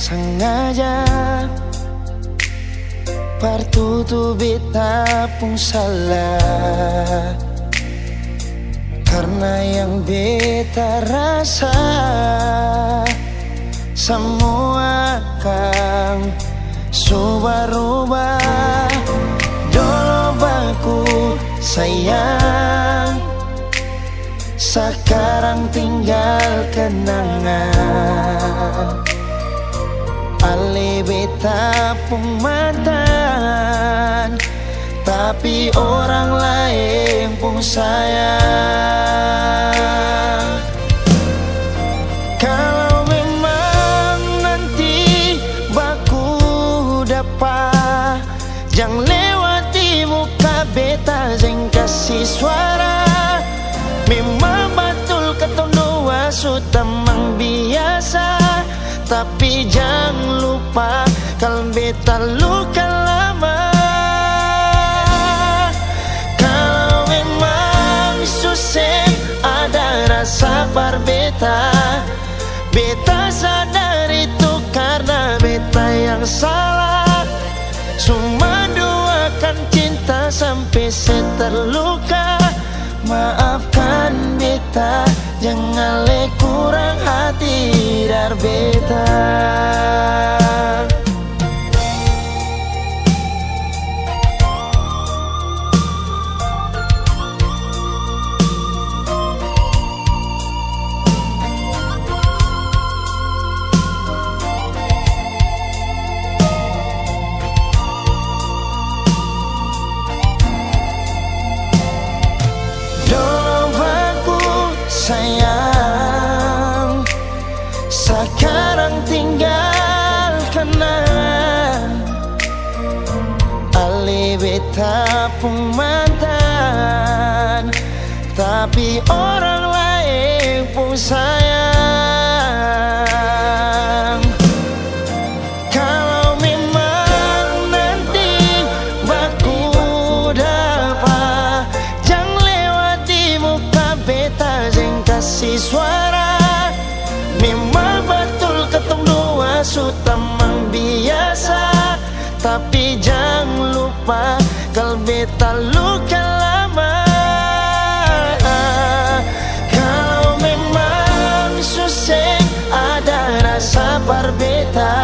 sengaja partutu beta pun salah, karena yang beta rasa semua kan subah-rubah. Dulu baku sayang, sekarang tinggal kenangan. Ale beta pun mantan, tapi orang lain pun sayang. Kalau memang nanti baku dapat, jangan lewati muka beta, jangan kasih suara. Memang betul ketong dua sudah mang biasa, tapi jangan lupa kalau beta luka lama. Kalau memang susah ada rasa berbeta, beta sadar itu karena beta yang salah. Cuma duakan cinta sampai saya terluka. Maafkan beta, jangan le kurang hati dar beta. Sayang, sekarang tinggal kenang. Ale beta pun mantan, tapi orang lain pun sayang. Kalau memang nanti baku dapat, jangan lewati muka beta, jangan kasih suara. Memang betul ketong dua sudah mang biasa, tapi jangan lupa kalau beta luka lama. Kalau memang susah ada rasa berbeda,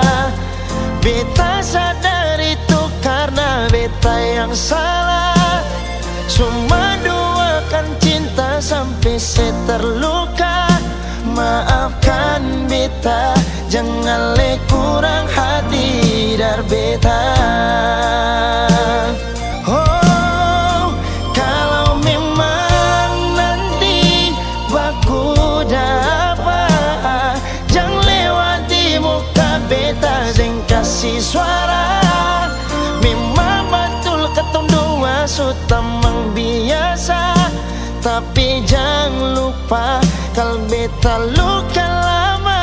beta sadar itu karena beta yang salah. Cuma duakan cinta sampai saya terluka. Maafkan beta, jangan le kurang hati dar beta. Oh, kalau memang nanti baku dapat, jangan lewati muka beta, jangan kasih suara. Memang betul ketong dua sudah mang biasa, tapi jangan lupa kalau beta luka lama.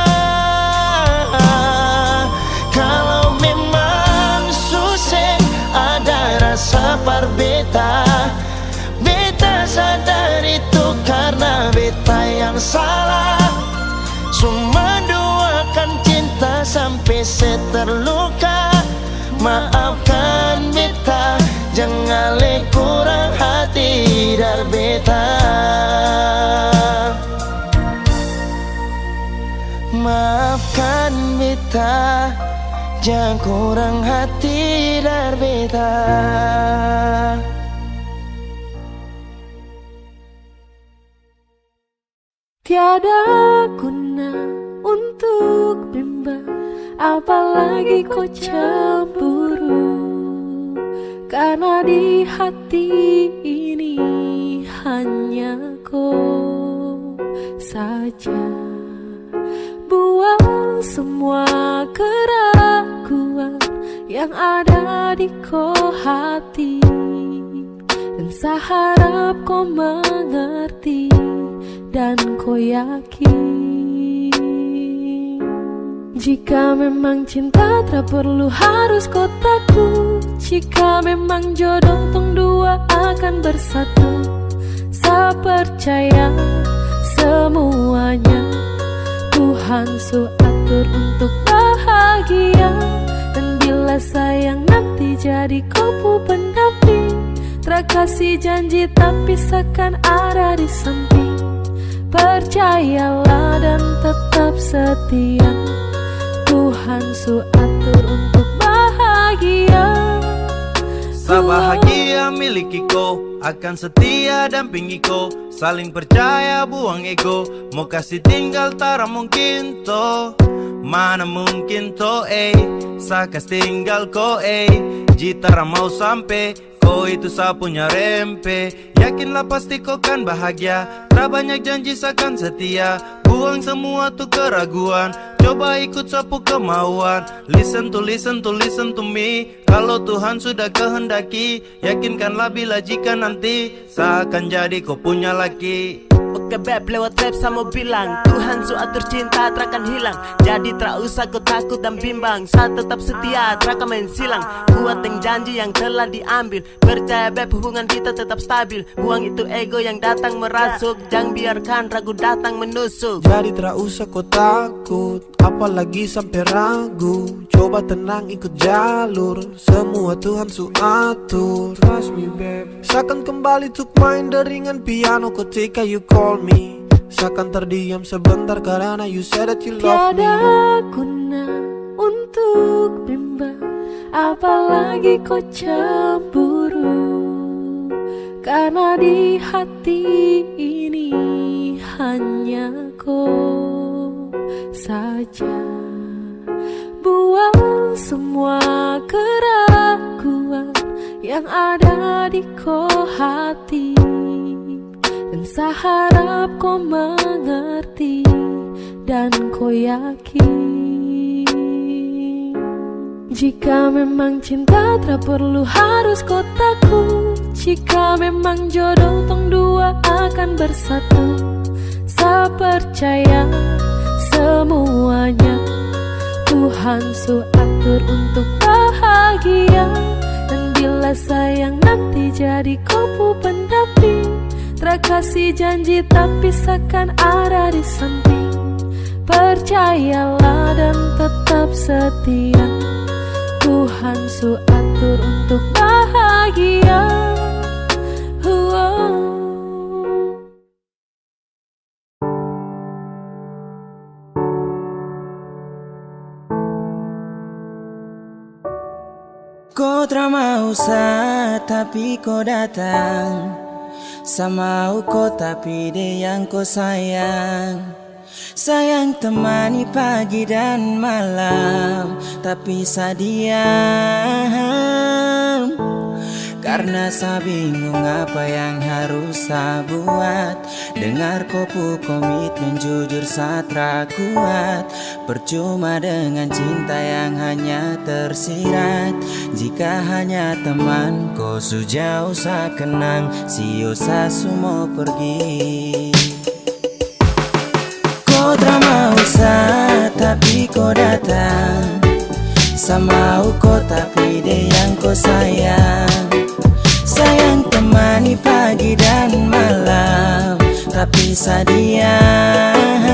Kalau memang susah ada rasa berbeda, beta sadar itu karena beta yang salah. Cuma duakan cinta sampai saya terluka. Maafkan beta, jangan le kurang hati dar beta. Maafkan beta, jangan kurang hati dar beta. Tiada guna untuk bimbang, apalagi kau cemburu. Karena di hati ini hanya kau saja. Buang semua keraguan yang ada di kau hati, dan saya harap kau mengerti dan kau yakin. Jika memang cinta tak perlu harus kau takut. Jika memang jodoh tong dua akan bersatu, saya percaya semuanya Tuhan su atur untuk bahagia. bahagia. Dan bila sayang nanti jadi kupu pendamping, terkasih janji tapi seakan ada di samping. Percayalah dan tetap setia, Tuhan su atur untuk bahagia. Sabahagia miliki ko, akan setia dampingi ko. Saling percaya buang ego, mau kasih tinggal tara mungkin to. Mana mungkin to sakas tinggal ko Jitara mau sampai, ko itu sapunya rempe. Yakinlah pasti kau kan bahagia, tak banyak janji seakan setia. Buang semua tuh keraguan, coba ikut sapu kemauan. Listen to me. Kalau Tuhan sudah kehendaki, yakinkanlah bila jika nanti seakan jadi kau punya laki. Oke beb, lewat rap sama bilang Tuhan su atur cinta terakan hilang. Jadi tak usah kau takut dan bimbang, saat tetap setia terakan main silang. Kuat yang janji yang telah diambil, percaya beb hubungan kita tetap stabil. Buang itu ego yang datang merasuk, jangan biarkan ragu datang menusuk. Jadi tak usah kau takut, apalagi sampai ragu. Coba tenang ikut jalur, semua Tuhan su atur. Trust me babe. Seakan kembali tuk main deringan piano ketika you call me. Seakan terdiam sebentar karena you said that you love me. Tiada guna untuk bimbang, apalagi kau cemburu. Karena di hati ini hanya kau saja. Buang semua keraguan yang ada di kau hati, dan saya harap kau mengerti dan kau yakin. Jika memang cinta tak perlu harus kau takut. Jika memang jodoh tong dua akan bersatu, saya percaya semuanya Tuhan su atur untuk bahagia. Dan bila sayang nanti jadi kupu pendamping, terkasih janji tapi seakan ada di samping. Percayalah dan tetap setia, Tuhan su atur untuk bahagia. Kau tak mau tapi kau datang. Sama kau tapi dia yang kau sayang. Sayang temani pagi dan malam, tapi saya diam. Karena saya bingung apa yang harus saya buat. Dengar kopu komitmen jujur saya kuat. Percuma dengan cinta yang hanya tersirat. Jika hanya teman kau sejauh saya kenang, sio saya semua pergi. Kau tak mau tapi kau datang. Sama kau tapi dia yang kau sayang. Sayang temani pagi dan malam, tapi saya diam.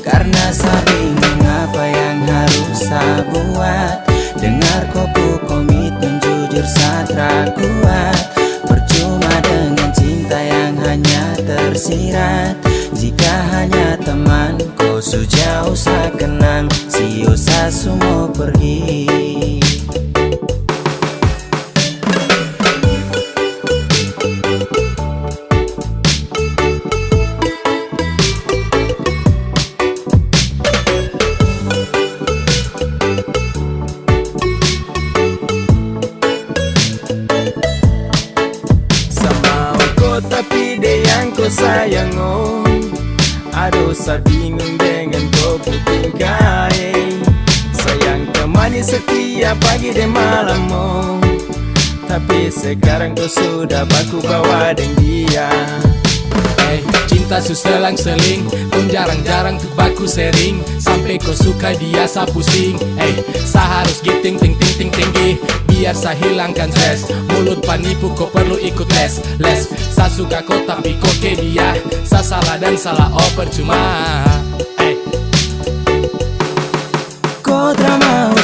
Karena saya bingung apa yang harus saya buat. Dengar kopu komitmen jujur saya kuat. Percuma dengan cinta yang hanya tersirat. Jika hanya teman kau sejauh saya kenang, sio saya semua pergi. Tapi dia yang kau sayang aduh saya bingung dengan kau tingkah sayang temani setiap pagi dan malam tapi sekarang kau sudah baku bawa dengan dia. Cinta su selang-seling, kau jarang-jarang tuh baku sering. Sampai kau suka dia sa pusing. Sa harus giting ting ting ting tinggi, biar sa hilangkan stres. Mulut penipu kau perlu ikut les. Sa suka kau tapi kau ke dia. Sa salah dan salah percuma. Kau tak mau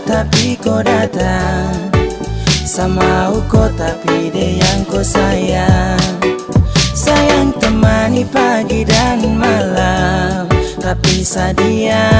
tapi kau datang. Sama kau tapi dia yang kau sayang. Sayang temani pagi dan malam, tapi sadia.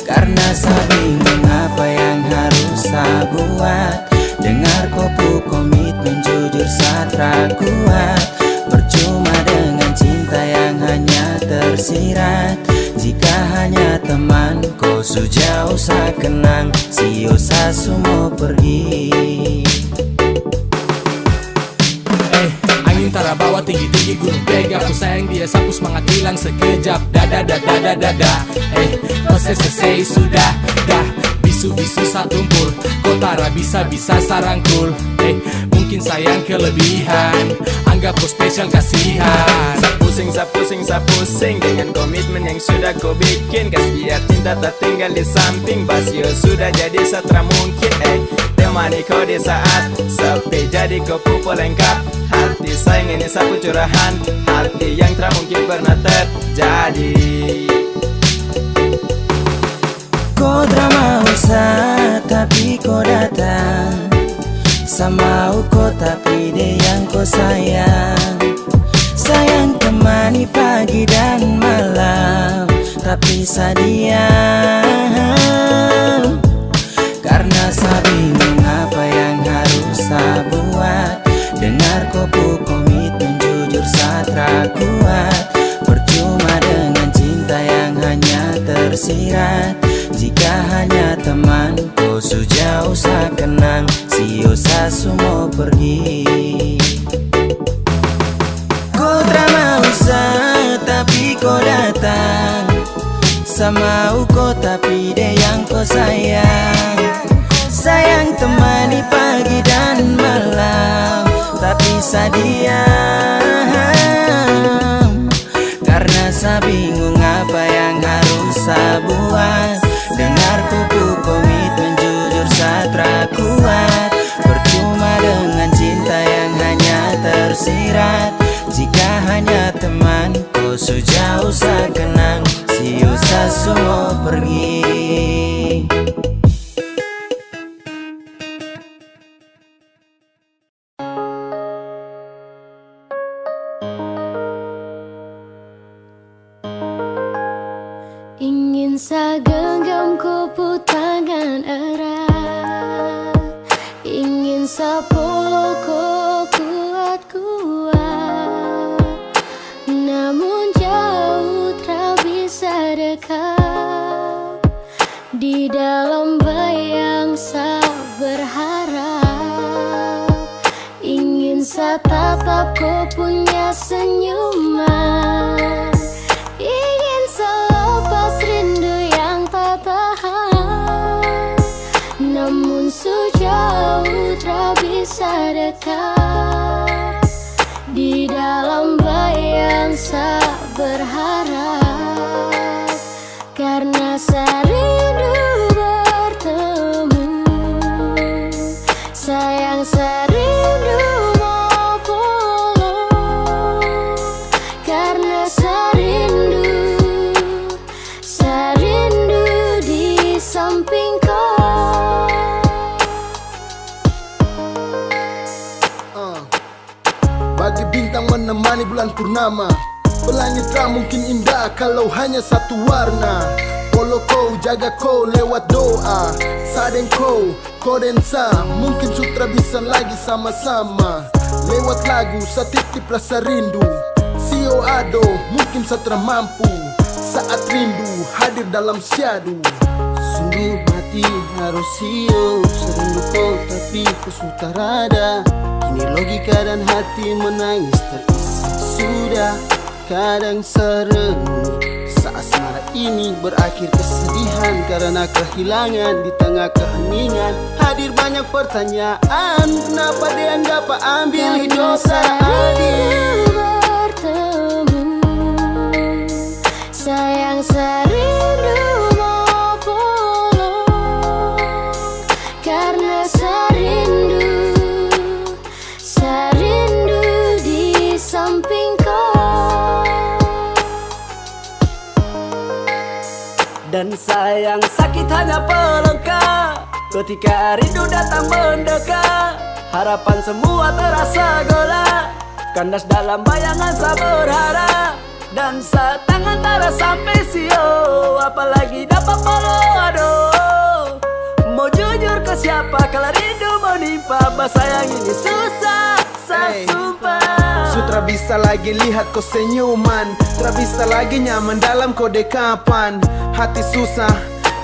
Karena saya bingung apa yang harus saya buat. Dengar kau komitmen jujur saya kuat. Percuma dengan cinta yang hanya tersirat. Jika hanya teman kau sejauh saya kenang, sia-sia semua pergi. Angin tara bawa tinggi-tinggi gunung pega. Ku sayang dia sapu semangat hilang sekejap. Dada dada dada dada. Kau selesai sudah dah. Bisu-bisu satumpul. Kau tara bisa-bisa sarangkul. Mungkin sayang kelebihan. Anggap kau spesial kasihan. Sapusing dengan komitmen yang sudah kau bikin. Kasih biar cinta tak tinggal di samping. Basio sudah jadi setra mungkin. Temani kau di saat sepi, jadi kau pupul lengkap. Hati sayang ini sapu curahan. Hati yang tak mungkin pernah terjadi. Kau tak mau tapi kau datang. Sama kau tapi dia yang kau sayang. Sayang temani pagi dan malam, tapi sadia. Karena saya bingung apa yang harus saya buat. Dengar kau komitmen jujur saya kuat. Percuma dengan cinta yang hanya tersirat. Jika hanya teman kau sejauh saya kenang, sia-sia semua pergi. Kau tak mau tapi kau datang. Sama kau tapi dia yang kau sayang. Sayang temani pagi dan malam, tapi sadia. Karena saya bingung apa yang harus saya buat. Dengar komitmen jujur saya kuat. Percuma dengan cinta yang hanya tersirat. Jika hanya teman kau sejauh saya kenang, sia-sia semua pergi. Ingin saya genggam kupu tangan erat. Ingin saya peluk kuat-kuat. Namun jauh tak bisa dekat. Di dalam bayang saya berharap. Ingin saya tatap kau punya senyuman. Ingin selepas rindu yang tak tahan. Namun sejauh tak bisa dekat. Di dalam bayang saya berharap. Karena saya rindu bertemu. Sayang saya rindu mau pulang. Karena saya rindu di samping kau. Bagi bintang menemani bulan purnama, pelangit tak mungkin indah kalau hanya satu warna. Polo kau, jaga kau lewat doa. Sadeng kau, dan sa. Mungkin sutra bisa lagi sama-sama. Lewat lagu, satitip rasa rindu. Sio ado, mungkin satra mampu. Saat rindu hadir dalam syadu. Sungguh mati harus sio. Serindu kau tapi kau sudah rada. Kini logika dan hati menangis terisi. Sudah kadang serenung. Saat asmara ini berakhir kesedihan karena kehilangan di tengah keheningan. Hadir banyak pertanyaan, kenapa dianggap ambil hidup secara adil. Bertemu, sayang saya rindu mau pulang. Karena saya rindu di samping kau. Dan sayang sakit hanya pelengkap ketika rindu datang mendekat. Harapan semua terasa gelap, kandas dalam bayangan saya berharap. Dan saat tangan tak sampai sio, apalagi dapat follow aduh. Mau jujur ke siapa kalau rindu menimpa, bah sayang ini susah, saya sumpah. Sutra bisa lagi lihat kau senyuman, tak bisa lagi nyaman dalam kau dekapan. Hati susah,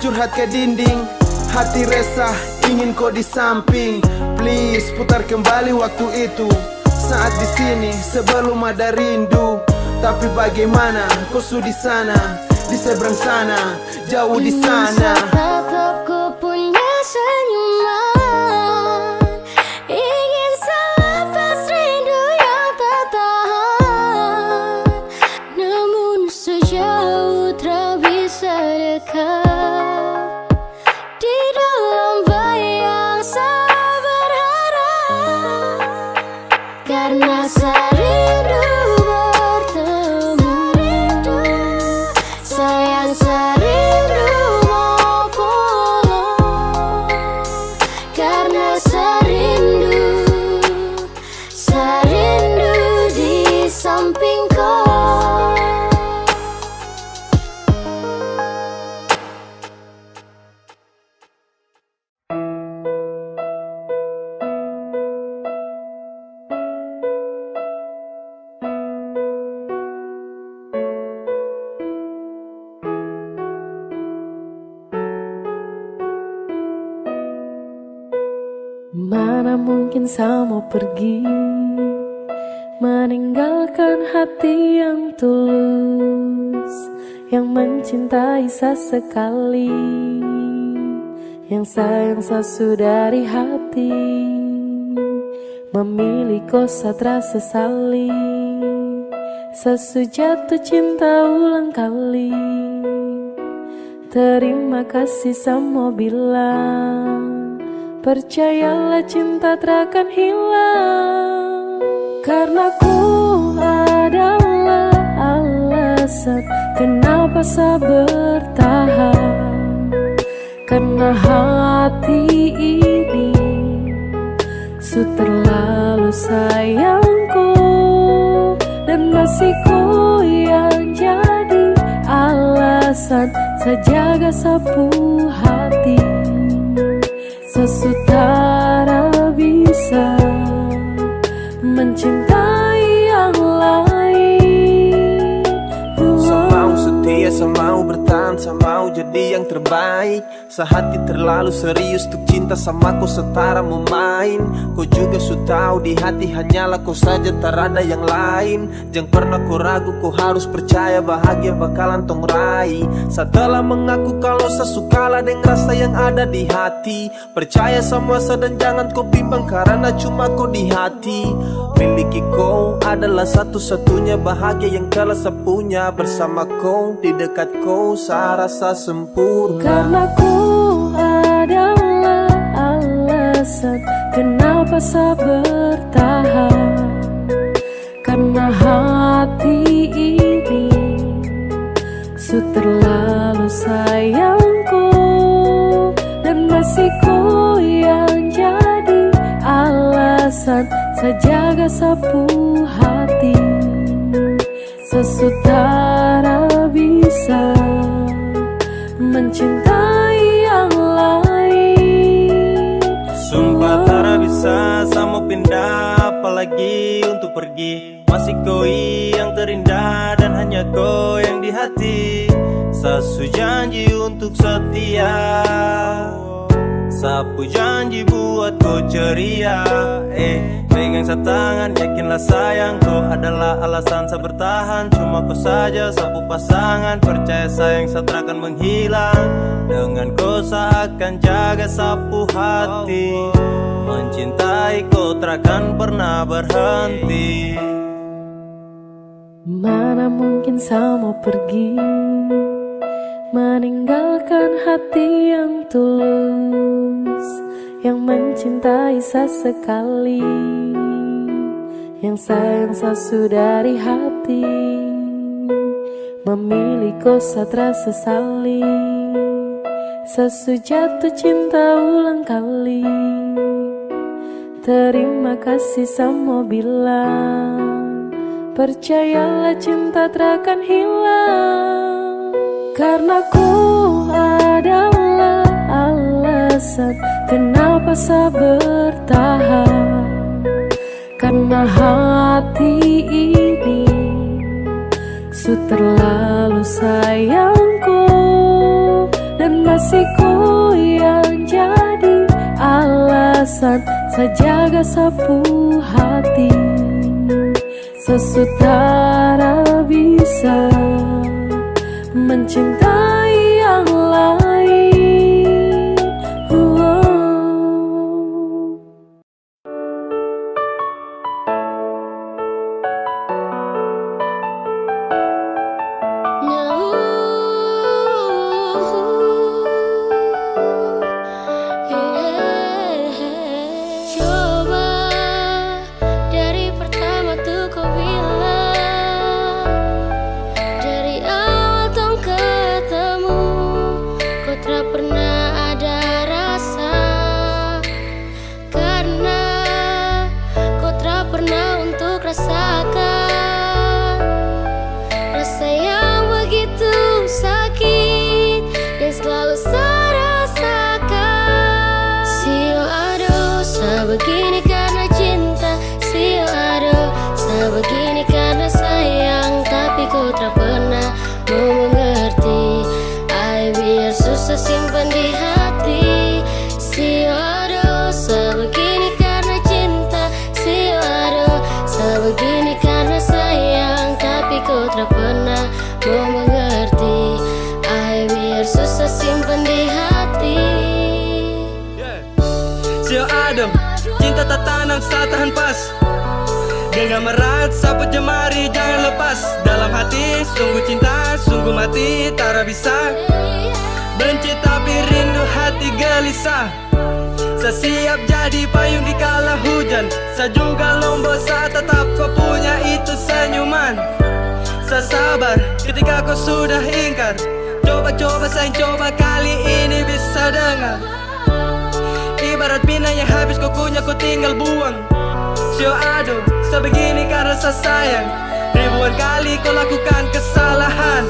curhat ke dinding, hati resah, ingin kau di samping. Please putar kembali waktu itu, saat di sini sebelum ada rindu. Tapi bagaimana kau di sana, di seberang sana, jauh di sana. Tetap ku punya senyuman, ingin selepas rindu yang tak tahan. Namun sejauh tak bisa dekat, di dalam bayang saya berharap. Karena saya rindu bertemu, sayang saya rindu mau pulang. Karena saya rindu di samping kau. Mana mungkin saya mau pergi, meninggalkan hati yang tulus, yang mencintai sesekali, yang sayang sesudah dari hati. Memilih kau satra sesali, sesujatuh cinta ulang kali. Terima kasih sama bilang, percayalah cinta takkan hilang. Karena ku adalah alasan kenapa saya bertahan. Karena hati ini su terlalu sayangku, dan masih ku yang jadi alasan saya jaga sapu hati. Sesutara bisa mencintai yang lain. Saya mau setia, saya mau bertahan, saya mau jadi yang terbaik. Sehati terlalu serius untuk cinta sama kau setara mau main. Kau juga su tahu di hati hanyalah kau saja, tak ada yang lain. Jangan pernah kau ragu, kau harus percaya bahagia bakalan tong raih. Setelah mengaku kalau saya sukalah dengan rasa yang ada di hati. Percaya sama saya dan jangan kau bimbang karena cuma kau di hati. Miliki kau adalah satu-satunya bahagia yang telah saya punya. Bersama kau, di dekat kau, saya rasa sempurna. Karena ku adalah alasan kenapa saya bertahan. Karena hati ini su terlalu sayangku, dan masih ku yang jadi alasan saya jaga sapu hati. Sesutara bisa mencintai yang lain. Sumpah tak bisa sama pindah, apalagi untuk pergi. Masih kau yang terindah dan hanya kau yang di hati. Sasu janji untuk setia, sapu janji buat kau ceria. Pegang sa tangan, yakinlah sayang, kau adalah alasan saya bertahan. Cuma kau saja sapu pasangan, percaya sayang saya takkan menghilang. Dengan kau saya akan jaga sapu hati. Mencintai kau takkan pernah berhenti. Mana mungkin saya mau pergi, meninggalkan hati yang tulus, yang mencintai sesekali, yang sayang sesudah dari hati. Memilih kau satra sesali, Sesu jatuh cinta ulang kali. Terima kasih sama bilang, percayalah cinta takkan hilang. Karena ku adalah alasan kenapa saya bertahan. Karena hati ini terlalu sayangku, dan masih ku yang jadi alasan saya jaga sapu hati. Sesutara bisa mencintai yang lain. Begini karena cinta, sio aduh. Sebegini karena sayang, tapi ku tak pernah mau mengerti. Ay biar susah simpan di hati. Sio aduh. Sebegini karena cinta, sio aduh. Sebegini karena sayang, tapi ku tak pernah mau mengerti. Ay biar susah simpan di hati. Sio aduh. Cinta tak tanam, tak tahan pas. Genggam erat, sapu jemari, jangan lepas. Dalam hati, sungguh cinta, sungguh mati, tak bisa. Benci tapi rindu, hati gelisah. Saya siap jadi payung di kala hujan. Saya juga lombok, saya tetap kau punya itu senyuman. Saya sabar ketika kau sudah ingkar. Coba-coba sayang, coba kali ini bisa dengar. Ibarat pina yang habis kau kunyah, kau tinggal buang. Sio aduh, sebegini karena saya sayang. Ribuan kali kau lakukan kesalahan.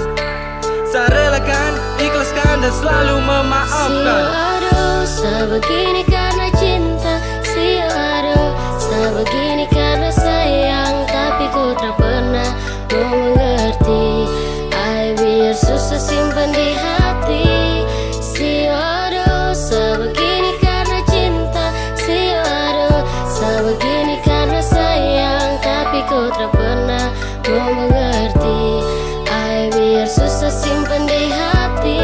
Saya relakan, ikhlaskan dan selalu memaafkan. Sio aduh, sebegini karena cinta. Sio aduh, sebegini karena sayang, tapi ku tak pernah mau mengerti. Ay biar susah simpan di hati. Sio aduh, sebegini karena cinta. Sio aduh, sebegini karena sayang, tapi ku tak pernah mau mengerti. Ay biar susah simpan di hati.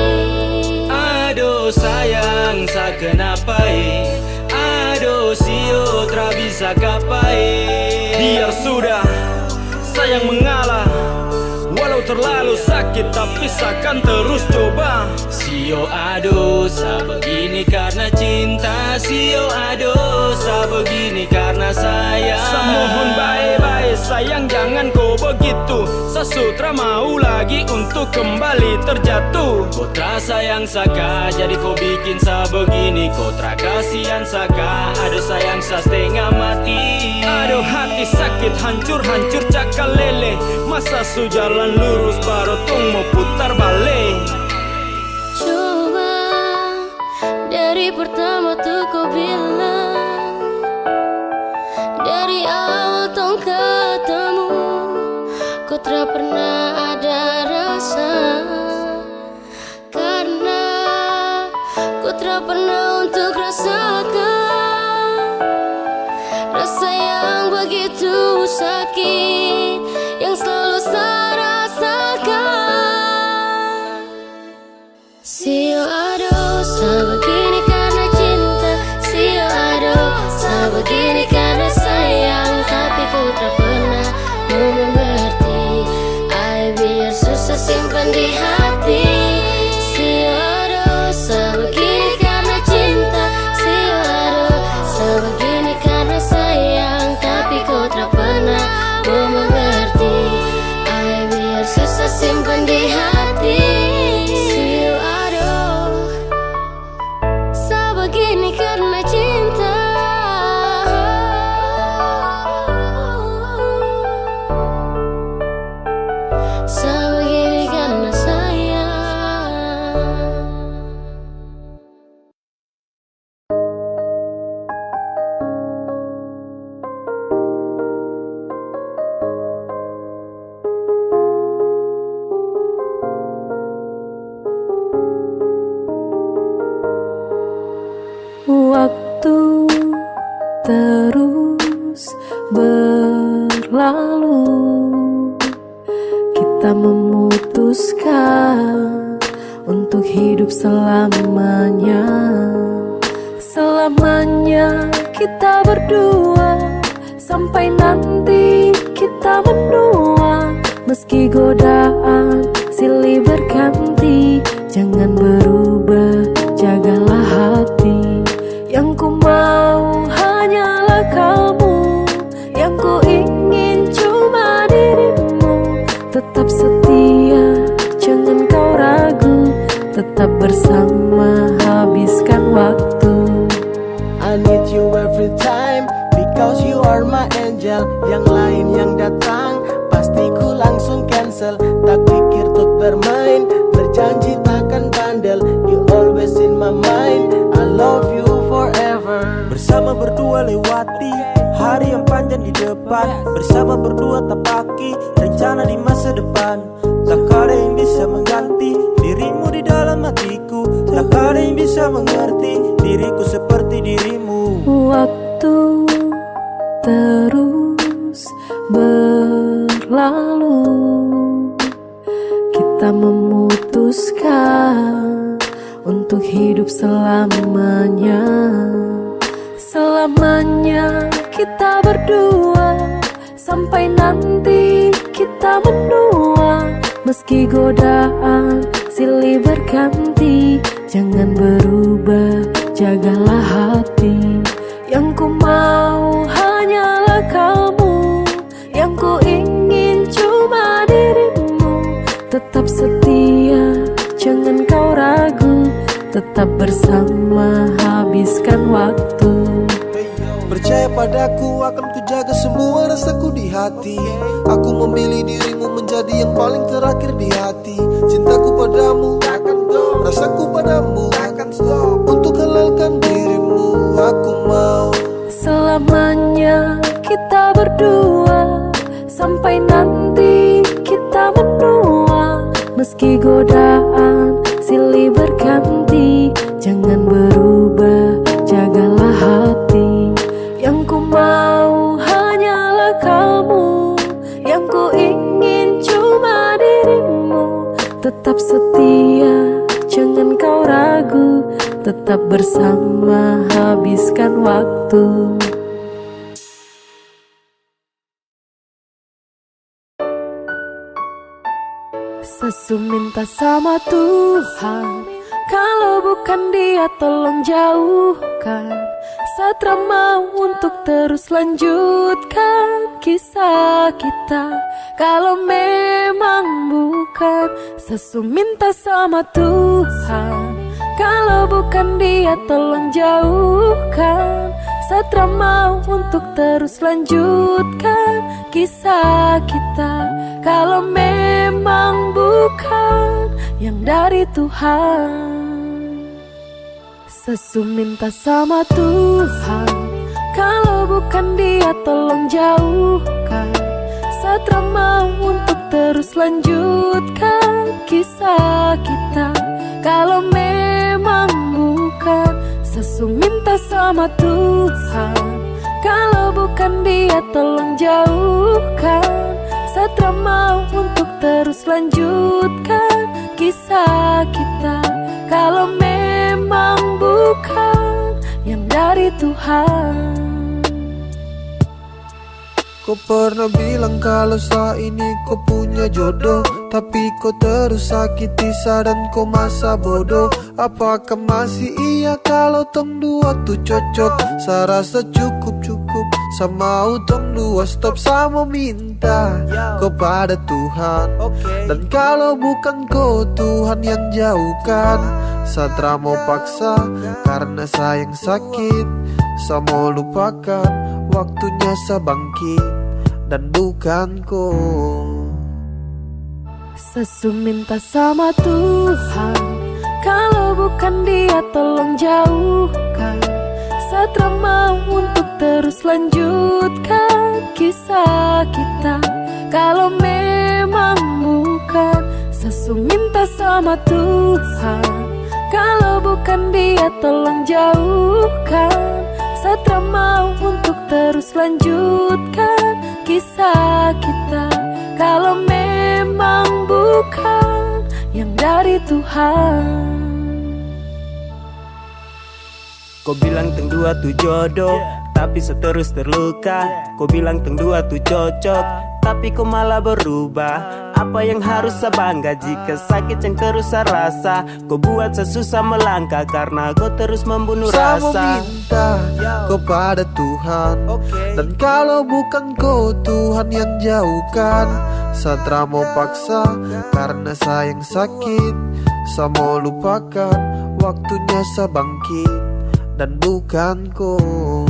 Aduh sayang, sa kenapa aduh sio tak bisa kapai. Biar sudah, sayang mengalah. Walau terlalu sakit tapi seakan terus coba. Sio aduh, sa begini karena cinta. Sio aduh, sa begini karena sayang. Sa mohon baik-baik sayang, jangan kau begitu. Sa sutra mau lagi untuk kembali terjatuh. Kau tra sayang saka, jadi kau bikin sa begini. Kau tra kasihan saka, aduh sayang sa setengah mati. Aduh hati sakit, hancur-hancur cakal lele. Masa su jalan lurus baru tung mau putar balik. Coba dari pertama tuh kau bilang, dari awal tong ketemu, kau tak pernah ada rasa. Karena kau tak pernah untuk rasakan rasa yang begitu sakit, yang selalu saya rasakan. Sio aduh, sebegini karena cinta. Sio aduh, sebegini karena sayang, tapi ku tak pernah mau mengerti. Ay biar susah simpan di hati. Sio aduh, sebegini karena cinta. Sio aduh, sebegini karena sayang, tapi ku tak pernah mau terus berlalu, kita memutuskan untuk hidup selamanya. Selamanya kita berdua, sampai nanti kita menua. Meski godaan silih berganti, jangan berubah, jagalah hati. Yang ku mau hanyalah kamu, yang ku ingin cuma dirimu. Tetap setia, jangan kau ragu, tetap bersama, habiskan waktu. I need you every time, because you are my angel. Yang lain yang datang, pasti ku langsung cancel. Tak pikir untuk bermain, berjanji takkan bandel. You always in my mind, I love you forever. Bersama berdua lewati hari yang panjang di depan. Bersama berdua tapaki rencana di masa depan. Tak ada yang bisa mengganti dirimu di dalam hatiku. Tak ada yang bisa mengerti diriku seperti dirimu. Waktu terus berlalu, kita memutuskan untuk hidup selamanya. Selamanya kita berdua, sampai nanti kita menua. Meski godaan silih berganti, jangan berubah, jagalah hati. Yang ku mau hanyalah kamu, yang ku ingin cuma dirimu. Tetap setia, jangan kau ragu, tetap bersama, habiskan waktu. Percaya padaku, akan ku jaga semua rasaku di hati. Aku memilih dirimu menjadi yang paling terakhir di hati. Cintaku padamu takkan stop, rasaku padamu takkan stop. Untuk halalkan dirimu, aku mau selamanya kita berdua, sampai nanti kita menua. Meski godaan silih berganti, jangan berubah, jagalah hati. Yang ku mau hanyalah kamu, yang ku ingin cuma dirimu. Tetap setia, jangan kau ragu, tetap bersama, habiskan waktu. Sesu minta sama Tuhan, kalau bukan Dia tolong jauhkan. Satra mau untuk terus lanjutkan kisah kita. Kalau memang bukan, Sesu minta sama Tuhan, kalau bukan Dia tolong jauhkan. Satra mau untuk terus lanjutkan kisah kita. Kalau memang bukan yang dari Tuhan. Sesu minta sama Tuhan, kalau bukan Dia tolong jauhkan. Satra mau untuk terus lanjutkan kisah kita. Kalau memang bukan, Sesu minta sama Tuhan, kalau bukan Dia tolong jauhkan. Satra mau untuk terus lanjutkan kisah kita. Kalau memang bukan yang dari Tuhan. Kau pernah bilang kalau saat ini kau punya jodoh, tapi kau terus sakiti dan kau masa bodoh. Apakah masih iya kalau tong dua tuh cocok? Saya rasa cukup sama utong dua stop sama minta kepada Tuhan. Dan kalau bukan kau Tuhan yang jauhkan, Satra mau paksa karena sayang sakit. Saya mau lupakan, waktunya saya bangkit dan bukan kau. Sesu minta sama Tuhan, kalau bukan Dia tolong jauhkan. Satra mau untuk terus lanjutkan kisah kita. Kalau memang bukan, Sesu minta sama Tuhan, kalau bukan Dia tolong jauhkan. Satra mau untuk terus lanjutkan kisah kita. Kalau memang bukan yang dari Tuhan. Kau bilang teng dua tuh jodoh, tapi seterus terluka. Kau bilang teng dua tuh cocok, tapi kau malah berubah. Apa yang harus saya bangga jika sakit yang terus saya rasa? Kau buat saya susah melangkah karena kau terus membunuh Saya rasa. meminta kepada Tuhan, dan kalau bukan kau Tuhan yang jauhkan. Satra mau paksa karena sayang sakit. Saya mau lupakan, waktunya saya bangkit, dan bukan kau.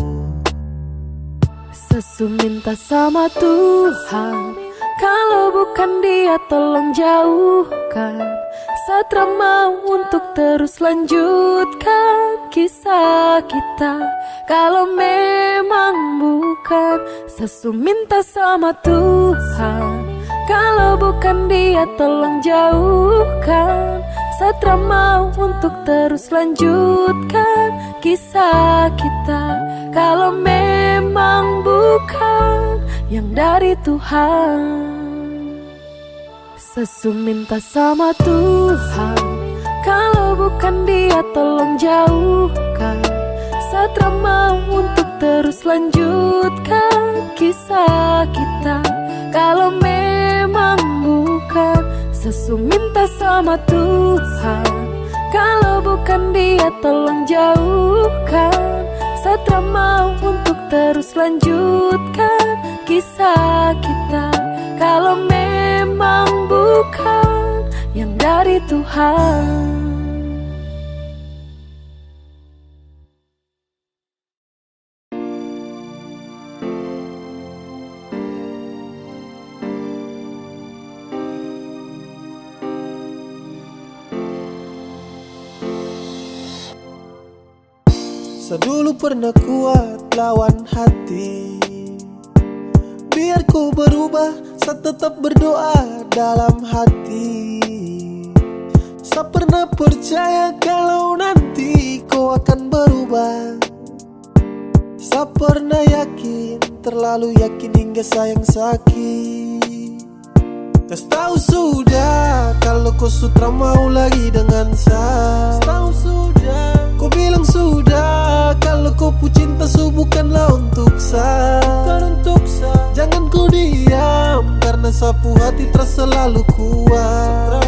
Sesu minta sama Tuhan, kalau bukan Dia tolong jauhkan. Satra mau untuk terus lanjutkan kisah kita. Kalau memang bukan, Sesu minta sama Tuhan, kalau bukan Dia tolong jauhkan. Satra mau untuk terus lanjutkan kisah kita. Kalau memang bukan yang dari Tuhan. Sesu minta sama Tuhan, kalau bukan Dia tolong jauhkan. Satra mau untuk terus lanjutkan kisah kita. Kalau memang bukan, Sesu minta sama Tuhan, kalau bukan Dia tolong jauhkan. Satra mau untuk terus lanjutkan kisah kita. Kalau memang bukan yang dari Tuhan. Dulu pernah kuat lawan hati, biar ku berubah, saya tetap berdoa dalam hati. Saya pernah percaya kalau nanti kau akan berubah. Saya pernah yakin, terlalu yakin hingga sayang sakit. Kas tahu sudah kalau kau sutra mau lagi dengan saya. Tahu sudah, kau bilang sudah kalau kau pu cinta bukanlah untuk saya. Jangan kau diam karena sapu hati terasa selalu kuat.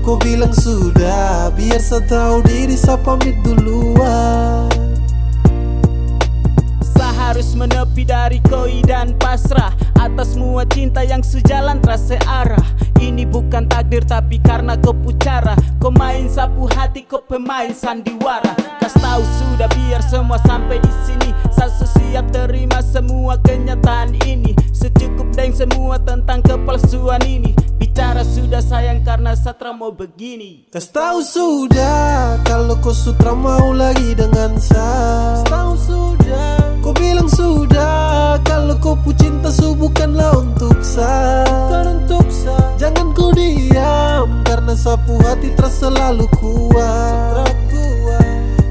Kau bilang sudah, biar saya tahu diri, saya pamit duluan. Harus menepi dari koi dan pasrah atas semua cinta yang sejalan terasa arah. Ini bukan takdir tapi karena kau pucara. Kau main sapu hati, kau pemain sandiwara. Kas tahu sudah biar semua sampai di sini. Saya siap terima semua kenyataan ini. Secukup dengan semua tentang kepalsuan ini. Bicara sudah sayang karena Satra mau begini. Kas tahu sudah kalau kau sutra mau lagi dengan saya. Tahu sudah, kau bilang sudah kalau kau pu cinta bukanlah untuk saya. Jangan kau diam karena sapu hati terasa selalu kuat.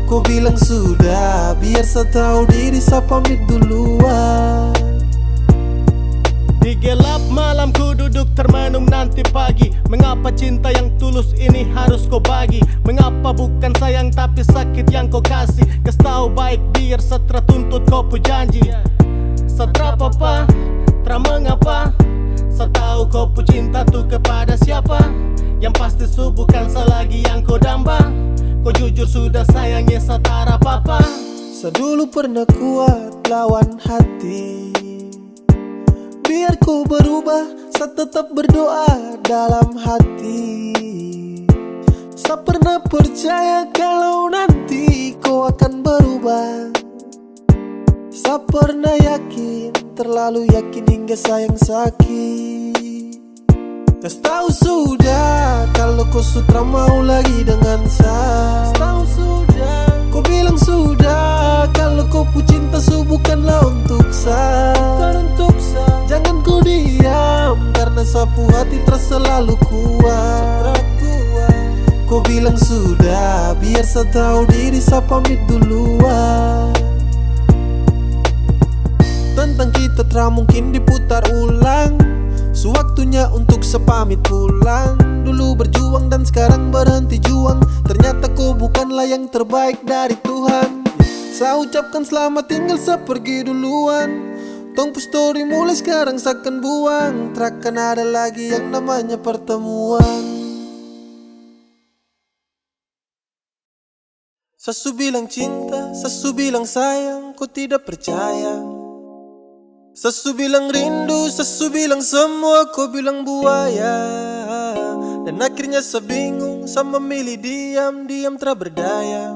Kau bilang sudah, biar saya tahu diri, saya pamit duluan. Di gelap malam ku duduk termenung nanti pagi. Mengapa cinta yang tulus ini harus kau bagi? Mengapa bukan sayang tapi sakit yang kau kasih? Kas tahu baik biar Satra tuntut kau pu janji. Satra papa, tra mengapa? Saya tahu kau pu cinta tuh kepada siapa? Yang pasti bukan saya lagi yang kau damba. Kau jujur sudah sayangnya Satara papa. Saya dulu pernah kuat lawan hati, biar ku berubah, saya tetap berdoa dalam hati. Saya pernah percaya kalau nanti kau akan berubah. Saya pernah yakin, terlalu yakin hingga sayang sakit. Kas tahu sudah kalau kau sutra mau lagi dengan saya. Tahu sudah, kau bilang sudah kalau kau pu cinta bukanlah untuk saya. Jangan kau diam karena sapu hati terasa selalu kuat. Kau bilang sudah, biar saya tahu diri, saya pamit duluan. tentang kita tak mungkin diputar ulang. Sewaktunya untuk sepamit pulang. Dulu berjuang dan sekarang berhenti juang. Ternyata kau bukanlah yang terbaik dari Tuhan. Saya ucapkan selamat tinggal, saya pergi duluan. Tong story mulai sekarang seakan buang. Takkan ada lagi yang namanya pertemuan. Sesu bilang cinta, sesu bilang sayang, kau tidak percaya. Sesu bilang rindu, sesu bilang semua, kau bilang buaya. Dan akhirnya saya bingung, saya memilih diam, diam tak berdaya.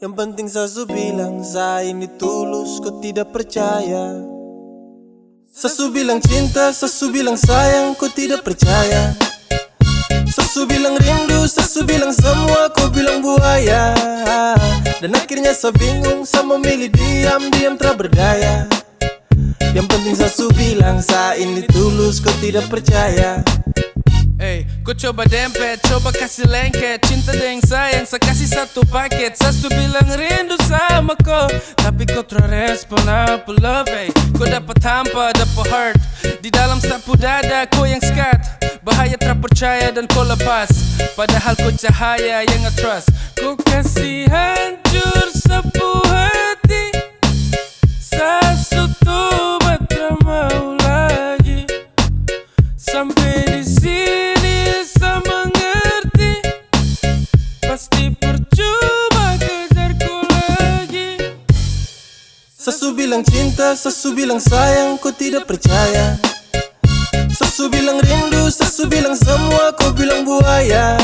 Yang penting sesu bilang, saya ini tulus, kau tidak percaya. Sesu bilang cinta, sesu bilang sayang, kau tidak percaya. Sesu bilang rindu, sesu bilang semua, kau bilang buaya. Dan akhirnya saya bingung, saya memilih diam, diam tak berdaya. Yang penting sesu bilang, saya ini tulus, kau tidak percaya. Hey, kau coba dempet, coba kasih lengket. Cinta dan sayang, saya kasih satu paket. Sesu bilang rindu sama kau, tapi kau terrespon apa love. Hey, kau dapat hampa, dapat heart. Di dalam sapu dada, kau yang skat. Bahaya terpercaya dan kau lepas. Padahal kau cahaya yang nge-trust. Kau kasih hancur sapu hati. Sesu tuh tak mau lagi. Sampai di sini saya mengerti. Pasti percuma kejarku lagi. Sesu bilang cinta, sesu bilang sayang, kau tidak percaya. Sesu bilang rindu, sesu bilang semua, kau bilang buaya.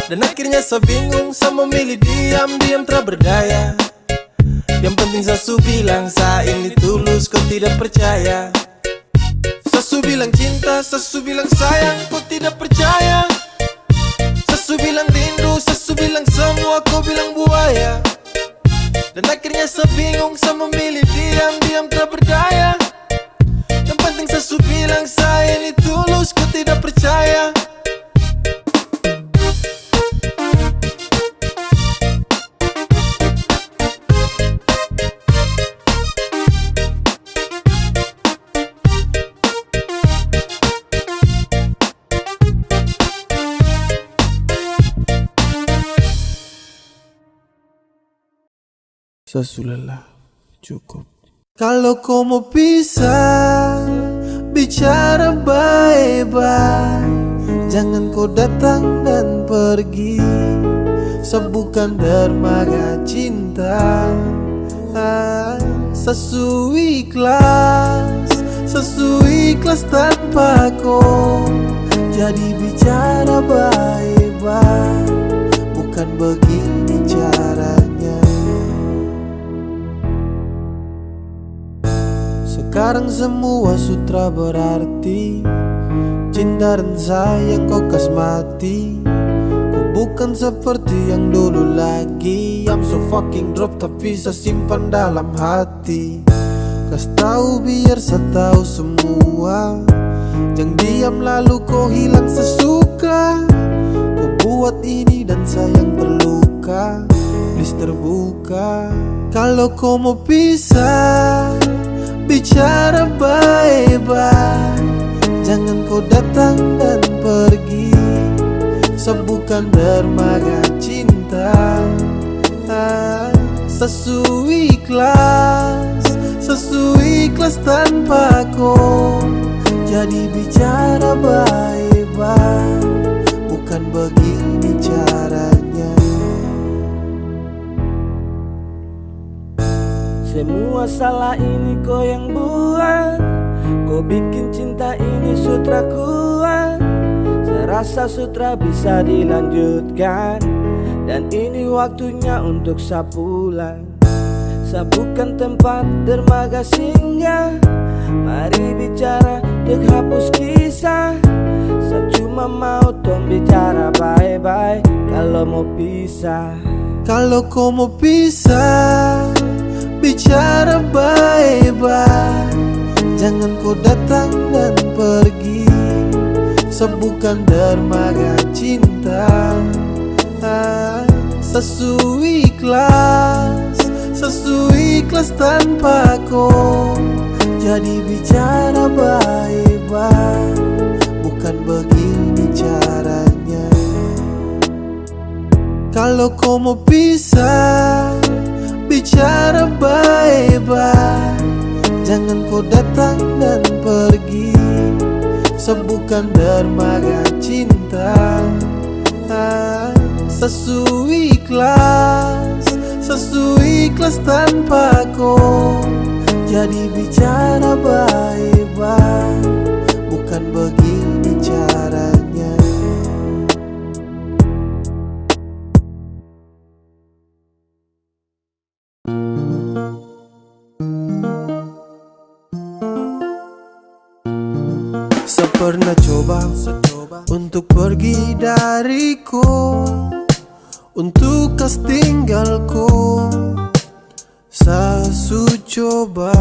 Dan akhirnya saya bingung, saya memilih diam, diam tak berdaya. Yang penting sesu bilang, saya ini tulus, kau tidak percaya. Sesu bilang cinta, sesu bilang sayang, kau tidak percaya. Sesu bilang rindu, sesu bilang semua, kau bilang buaya. Dan akhirnya saya bingung, saya memilih diam, diam tak berdaya. Yang penting sesu bilang, saya ini tulus, kau tidak percaya. Sesu lelah, cukup. Kalau kau mau pisah, bicara baik-baik. Jangan kau datang dan pergi. Sebukan dermaga cinta. Sesu ikhlas tanpa kau. Jadi bicara baik-baik. Bukan begini caranya. Sekarang semua sutra berarti. Cinta dan sayang kau kasmati. Kau bukan seperti yang dulu lagi. I'm so fucking drop tapi saya simpan dalam hati. Kas tahu biar saya tahu semua. Jangan diam lalu kau hilang sesuka. Kau buat ini dan sayang terluka. Please terbuka. Kalau kau mau pisah, bicara baik-baik. Jangan kau datang dan pergi. Sebukan dermaga cinta. Sesu ikhlas tanpa kau. Jadi bicara baik-baik. Bukan begini caranya. Semua salah ini kau yang buat. Kau bikin cinta ini sutra kuat. Saya rasa sutra bisa dilanjutkan. Dan ini waktunya untuk saya pulang. Saya bukan tempat dermaga singgah. Mari bicara dek hapus kisah. Saya cuma mau tong bicara baik-baik. Kalau mau pisah. Kalau kau mau pisah, bicara baik-baik. Jangan kau datang dan pergi. Sebukan dermaga cinta. Sesu ikhlas tanpa kau. Jadi bicara baik-baik, bukan begini caranya. Kalau kau mau pisah, bicara baik-baik. Jangan kau datang dan pergi, sebukan dermaga cinta. Sesuai ikhlas tanpa kau. Jadi bicara baik-baik, bukan begini caranya. Pernah coba untuk pergi dariku, untuk kas tinggalku. Sasu coba,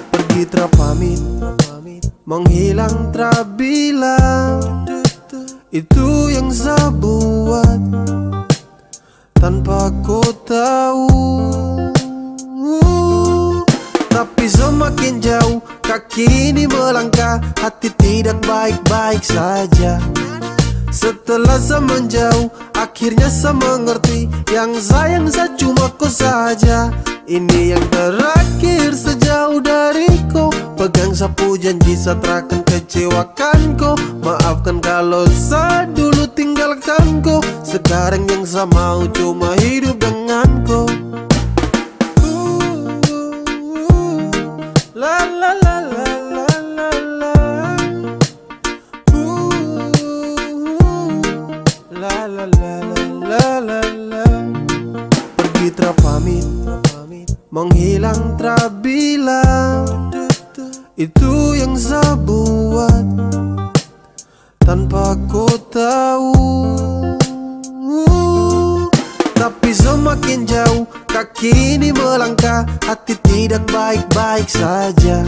pergi terpamit, menghilang terbilang. Itu yang saya buat tanpa kau tahu. Tapi semakin jauh kaki ini melangkah, hati tidak baik-baik saja. Setelah saya menjauh, akhirnya saya mengerti, yang sayang saya cuma kau saja. Ini yang terakhir sejauh dariku. Pegang sapu janji saya takkan kecewakan kau. Maafkan kalau saya dulu tinggalkan kau. Sekarang yang saya mau cuma hidup dengan kau. La la la la la la la. La la la la la la. Pergi terpamit, menghilang terbilang. Itu yang saya buat tanpa kau tahu. Tapi semakin jauh kaki ini melangkah, hati tidak baik-baik saja.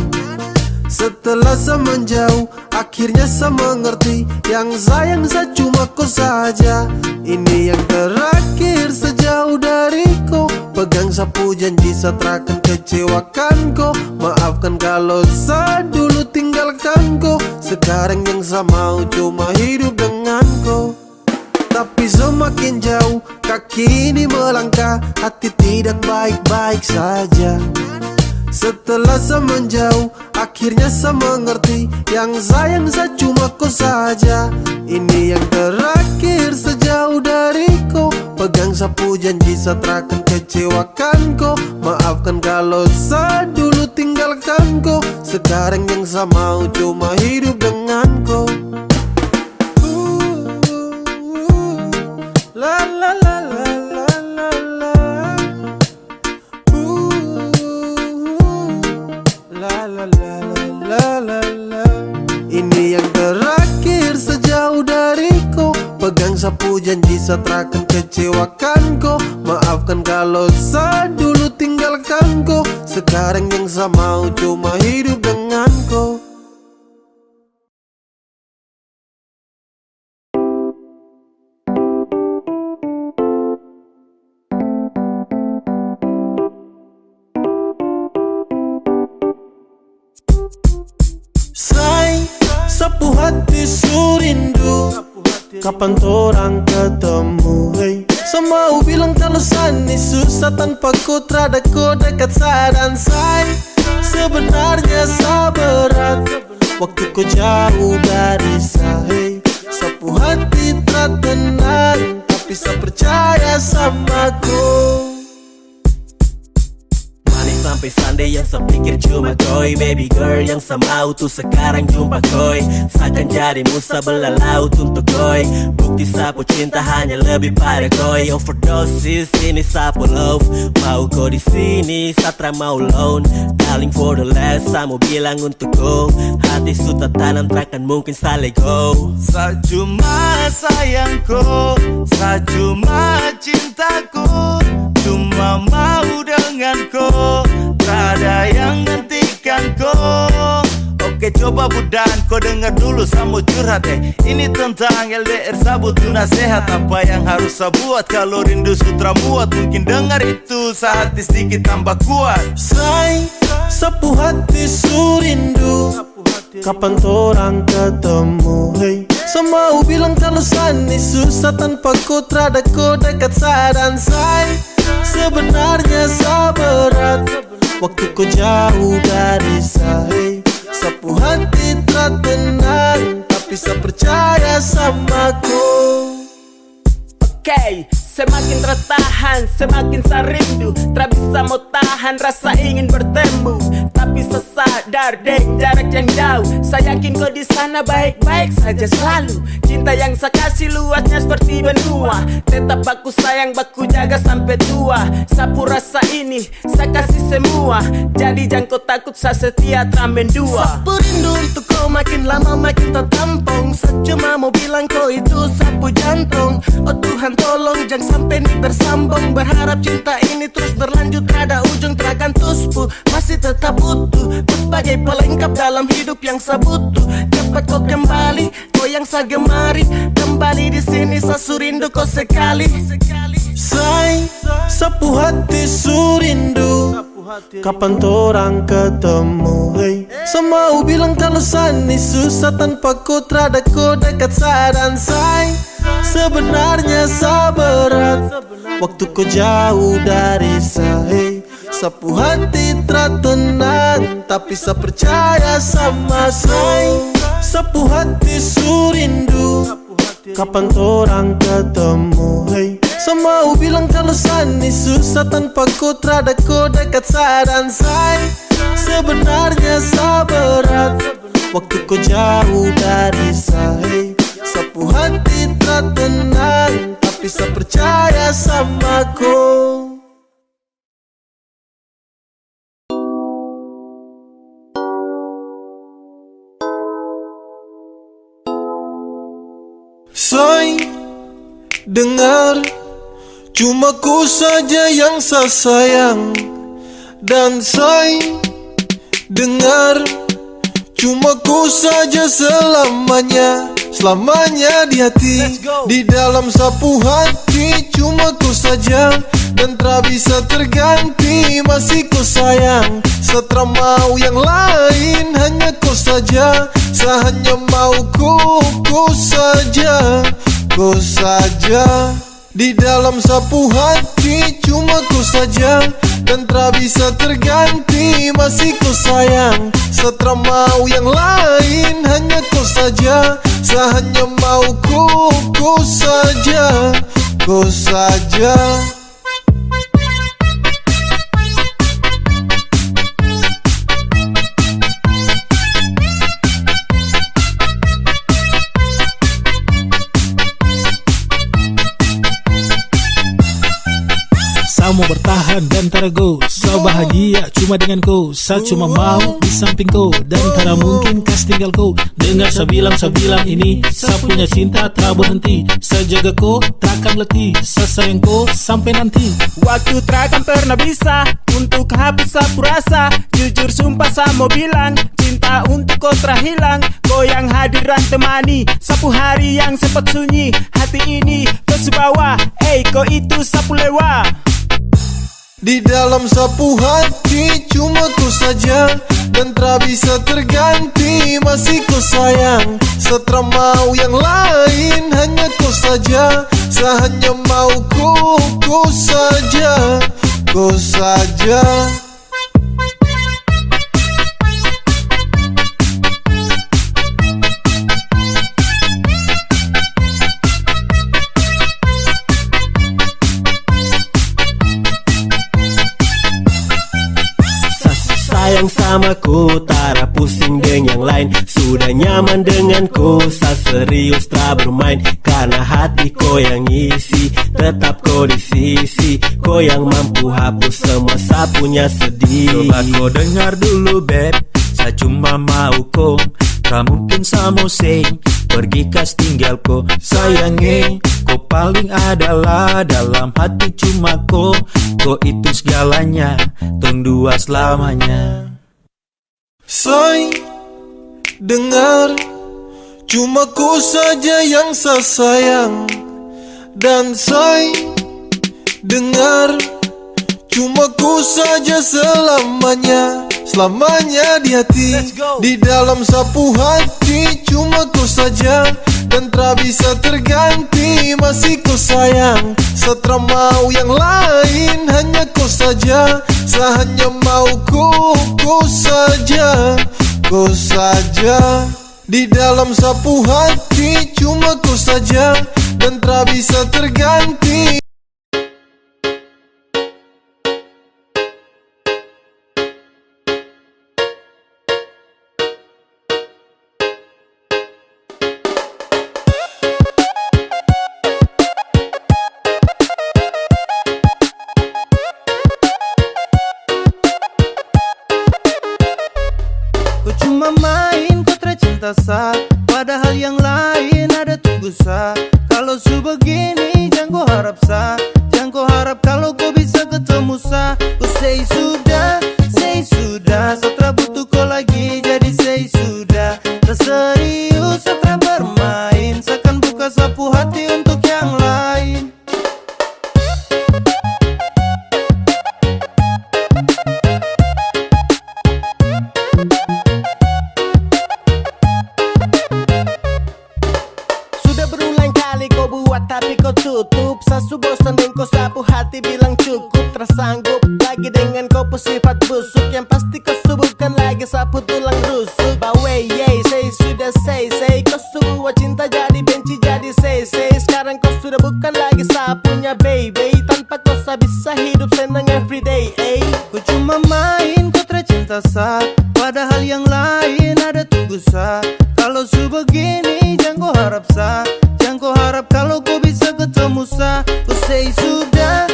Setelah saya menjauh, akhirnya saya mengerti, yang sayang saya cuma kau saja. Ini yang terakhir sejauh dariku. Pegang sapu janji saya takkan kecewakan kau. Maafkan kalau saya dulu tinggalkan kau. Sekarang yang saya mau cuma hidup dengan kau. Tapi semakin jauh kaki ini melangkah, hati tidak baik-baik saja. Setelah saya menjauh, akhirnya saya mengerti, yang sayang saya cuma kau saja. Ini yang terakhir sejauh dariku. Pegang sapu janji saya takkan kecewakan kau. Maafkan kalau saya dulu tinggalkan kau. Sekarang yang saya mau cuma hidup dengan kau. La la la la la la la. La la la la la la. Ini yang terakhir sejauh dariku. Pegang sapu janji saya takkan kecewakan kau. Maafkan kalau saya dulu tinggalkan kau. Sekarang yang saya mau cuma hidup dengan kau. Sapu hati surindu, kapan torang ketemu, hey. Semau bilang kalau sani susah tanpa kau terada kau dekat saya dan saya. Sebenarnya saya berat waktu kau jauh dari saya, hey. Sapu hati tak tenang, tapi saya percaya sama kau. Sampai Sunday yang saya pikir cuma koi. Baby girl yang saya mau tuh sekarang jumpa koi. Seakan jadi musa belalau untuk koi. Bukti sapu cinta hanya lebih pada koi. Overdosis ini sapu love. Mau kau di sini satra mau loan. Darling for the last saya mau bilang untuk kau. Hati sudah tanam takkan mungkin saya let go. Saya cuma sayangku, saya cuma cintaku, cuma mau denganku. Tak ada yang hentikan kau. Oke Coba budan, kau dengar dulu sama curhat Ini tentang LDR sabut tu nasihat. Apa yang harus saya buat kalau rindu sutra muat? Mungkin dengar itu saat sedikit tambah kuat. Say, sapu hati surindu, kapan torang ketemu, hey. Semau bilang kalau sani susah tanpa kau terada kau dekat sadan. Say, sebenarnya sabarat waktu kau jauh dari saya. Sapu hati tak tenang, tapi saya percaya sama kau. Okay, semakin tertahan, semakin saya rindu. Tak bisa mau tahan rasa ingin bertemu. Tapi saya sadar deng jarak yang jauh. Saya yakin kau di sana baik-baik saja selalu. Cinta yang saya kasih luasnya seperti benua. Tetap aku sayang, aku jaga sampai tua. Sapu rasa ini saya kasih semua. Jadi jangan kau takut, saya setia Tramen 2. Sapu rindu untuk kau makin lama makin tertampung. Saya cuma mau bilang kau itu sapu jantung. Oh Tuhan tolong jangan sampai ini bersambung. Berharap cinta ini terus berlanjut, ada ujung terakan tuspu. Masih tetap butuh kau sebagai pelengkap dalam hidup yang saya butuh. Cepat kau kembali, kau yang saya gemari. Kembali di sini saya surindu kau sekali. Say, sapu hati surindu, kapan torang ketemu, hey. Semau bilang kalau sani susah tanpa kau terada kau dekat sadan. Say, sebenarnya sabarat waktu kau jauh dari saya. Sapu hati tak tenang, tapi saya percaya sama saya. Sapu hati surindu, kapan torang ketemu, hey. Semau bilang kalau sani susah tanpa kau terada kau dekat sadan. Say, sebenarnya sabarat waktu kau jauh dari saya. Sapu hati tak tenang, tapi saya percaya sama kau. Say, dengar, cuma ku saja yang saya sayang. Dan say, dengar, cuma ku saja selamanya. Selamanya di hati, di dalam sapu hati. Cuma ku saja dan tak bisa terganti. Masih ku sayang, setelah mau yang lain. Hanya ku saja, saya hanya mau ku saja. Ku saja di dalam sapu hati. Cuma ku saja dan tak bisa terganti. Masih ku sayang, setelah mau yang lain. Hanya ku saja, saya hanya mau ku saja. Ku saja. Saya mau bertahan dan tarago. Saya bahagia cuma dengan kau. Saya cuma mau di samping kau dan tak mungkin kas tinggal kau. Dengar saya bilang ini, saya punya cinta tak berhenti. Saya jaga kau takkan letih. Saya sayang kau sampai nanti. Waktu takkan pernah bisa untuk habis sapu rasa. Jujur sumpah saya mau bilang, cinta untuk kau terhilang. Kau yang hadiran temani sapu hari yang sempat sunyi. Hati ini terus bawa, kau itu sapu lewa. Di dalam sapu hati cuma ku saja dan tak bisa terganti. Masih ku sayang, setelah mau yang lain. Hanya ku saja, saya hanya mau ku saja. Ku saja. Sayang sama ku, tak pusing dengan yang lain. Sudah nyaman denganku, saya serius tak bermain. Karena hati kau yang isi, tetap kau di sisi. Kau yang mampu hapus semua saya punya sedih. Coba kau dengar dulu beb, saya cuma mau kau. Tak mungkin saya mau sing, pergi kas tinggal kau. Sayangi, kau paling adalah dalam hati cuma kau. Kau itu segalanya, tong dua selamanya. Say, Dengar, cuma ku saja yang saya sayang. Dan say, dengar, cuma ku saja selamanya. Selamanya di hati, di dalam sapu hati. Cuma ku saja dan tak bisa terganti. Masih ku sayang, setelah mau yang lain. Hanya ku saja, saya hanya mau ku saja. Ku saja di dalam sapu hati. Cuma ku saja dan tak bisa terganti. Kau cuma main, kau tercinta sa. Padahal yang lain ada tunggu sa. Kalau su begini jangan kau harap sa. Jangan kau harap kalau kau bisa ketemu sa. Kau say sudah, setelah butuh kau lagi. Jadi say sudah, tak serius setelah bermain. Seakan buka sapu hati untuk yang lain. Tapi kau tutup, sasu bosan dan kau sapu hati bilang cukup. Tersanggup lagi dengan kau sifat busuk. Yang pasti kau subuhkan lagi sapu tulang rusuk. Bawe yey, say sudah say kau sebuah cinta jadi benci jadi say. Sekarang kau sudah bukan lagi sapunya baby. Tanpa kau bisa hidup senang everyday. Kau cuma main, kau tercinta sa. Padahal yang lain ada tunggu sa. Kalau su begini jangan kau harap sa. Jangan kau harap kalau kau bisa ketemu sa. Kau say sudah,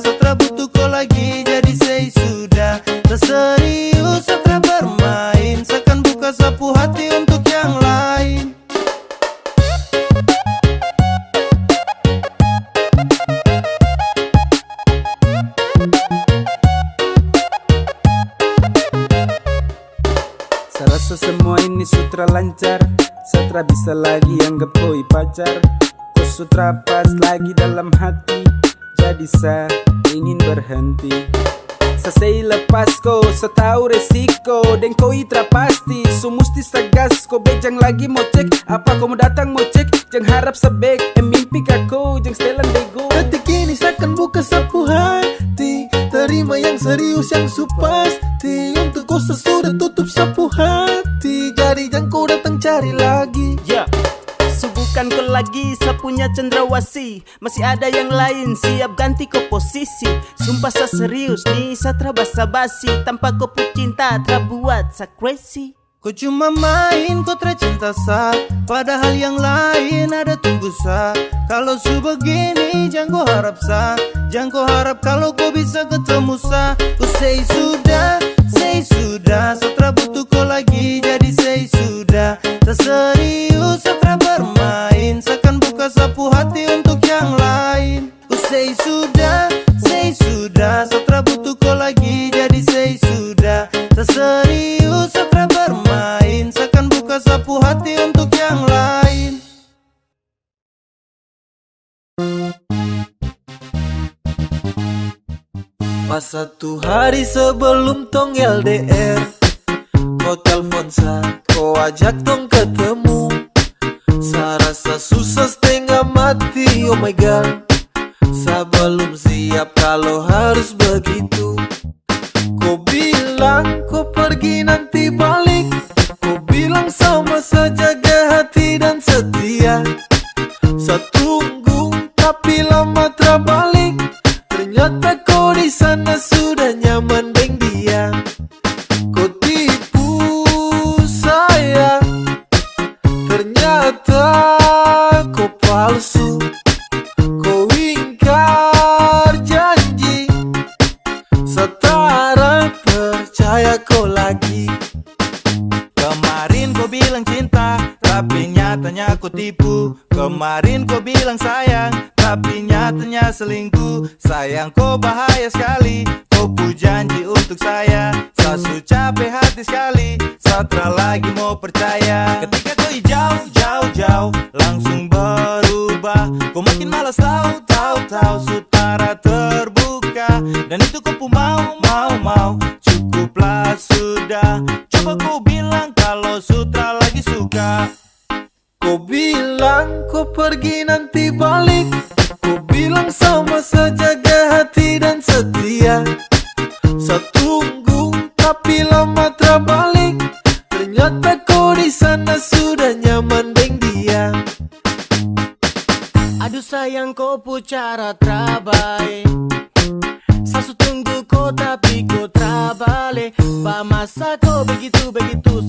setelah butuh kau lagi. Jadi say sudah, tak serius setelah bermain. Seakan buka sapu hati untuk yang lain. Saya rasa semua ini sutra lancar. Setelah bisa lagi anggap koi pacar. Kau sutra pas lagi dalam hati. Jadi saya ingin berhenti. Selesai lepas kau, setahu resiko. Dan kau itra pasti, so musti sagas. Kau bejang lagi mau cek, apa kau mau datang mau cek. Jangan harap sebek, mimpi kau, jangan setelan bego. Detik ini seakan buka sapu hati. Terima yang serius yang supasti. Untuk kau sesudah tutup sapu hati. Jadi jangan kau datang cari lagi. Subuhkan kau lagi sapunya cendrawasih. Masih ada yang lain siap ganti kau posisi. Sumpah saya serius nih satra basa-basi. Tanpa kau cinta terbuat sa crazy. Kau cuma main, kau tercinta sa. Padahal yang lain ada tunggu sa. Kalau su begini jangan kau harap sa. Jangan kau harap kalau kau bisa ketemu sa. Kau say sudah, setelah butuh kau lagi. Jadi say sudah, tak serius setelah bermain. Seakan buka sapu hati untuk yang lain. Kau say sudah, setelah butuh kau lagi. Jadi say sudah, tak serius setelah bermain. Seakan buka sapu hati untuk yang lain. Pas satu hari sebelum tong LDR, kau telpon sa, kau ajak tong ketemu. Sa rasa susah setengah mati, oh my god. Sa belum siap kalau harus begitu. Kau bilang kau pergi nanti balik. Kau bilang sama saja jaga hati dan setia. Sa tunggu tapi lama terbalik. Ternyata kau di sana sudah nyaman dengan dia. Kau tipu saya. Ternyata kau palsu. Kau ingkar janji. Setara percaya kau lagi. Kemarin kau bilang cinta, tapi nyatanya kau tipu. Kemarin kau bilang sayang, tapi nyatanya selingkuh. Sayang kau bahaya sekali. Kau pu janji untuk saya. Saya su capek hati sekali. Saya Satra lagi mau percaya. Ketika kau jauh, langsung berubah. Kau makin malas tahu, sutara terbuka. Dan itu kau pun mau, cukuplah sudah. Coba kau bilang kalau Sutra lagi suka. Kau bilang kau pergi nanti balik. Kau bilang sama saja jaga hati dan setia. Saya tunggu tapi lama terbalik. Ternyata kau di sana sudah nyaman deng dia. Aduh sayang kau pucara terbaik. Sasu tunggu kau tapi kau terbalik. Pak masa kau begitu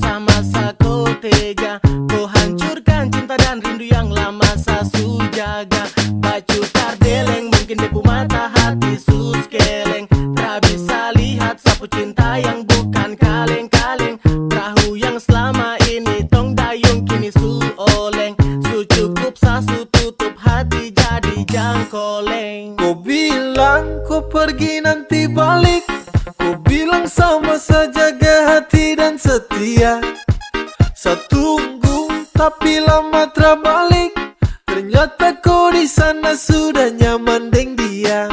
sama sa kau tega. Kau hancurkan cinta dan rindu yang lama sasu jaga. Baju tardeleng mungkin depu mata hati sus keleng. Tak bisa lihat sapu cinta yang bukan kaleng-kaleng. Perahu yang selama ini tong dayung kini su oleng. Su cukup sasu tutup hati jadi jangkoleng. Kau bilang kau pergi nanti balik. Kau bilang sama saja jaga hati dan setia. Saya tunggu tapi lama terbalik. Ternyata kau di sana sudah nyaman deng dia.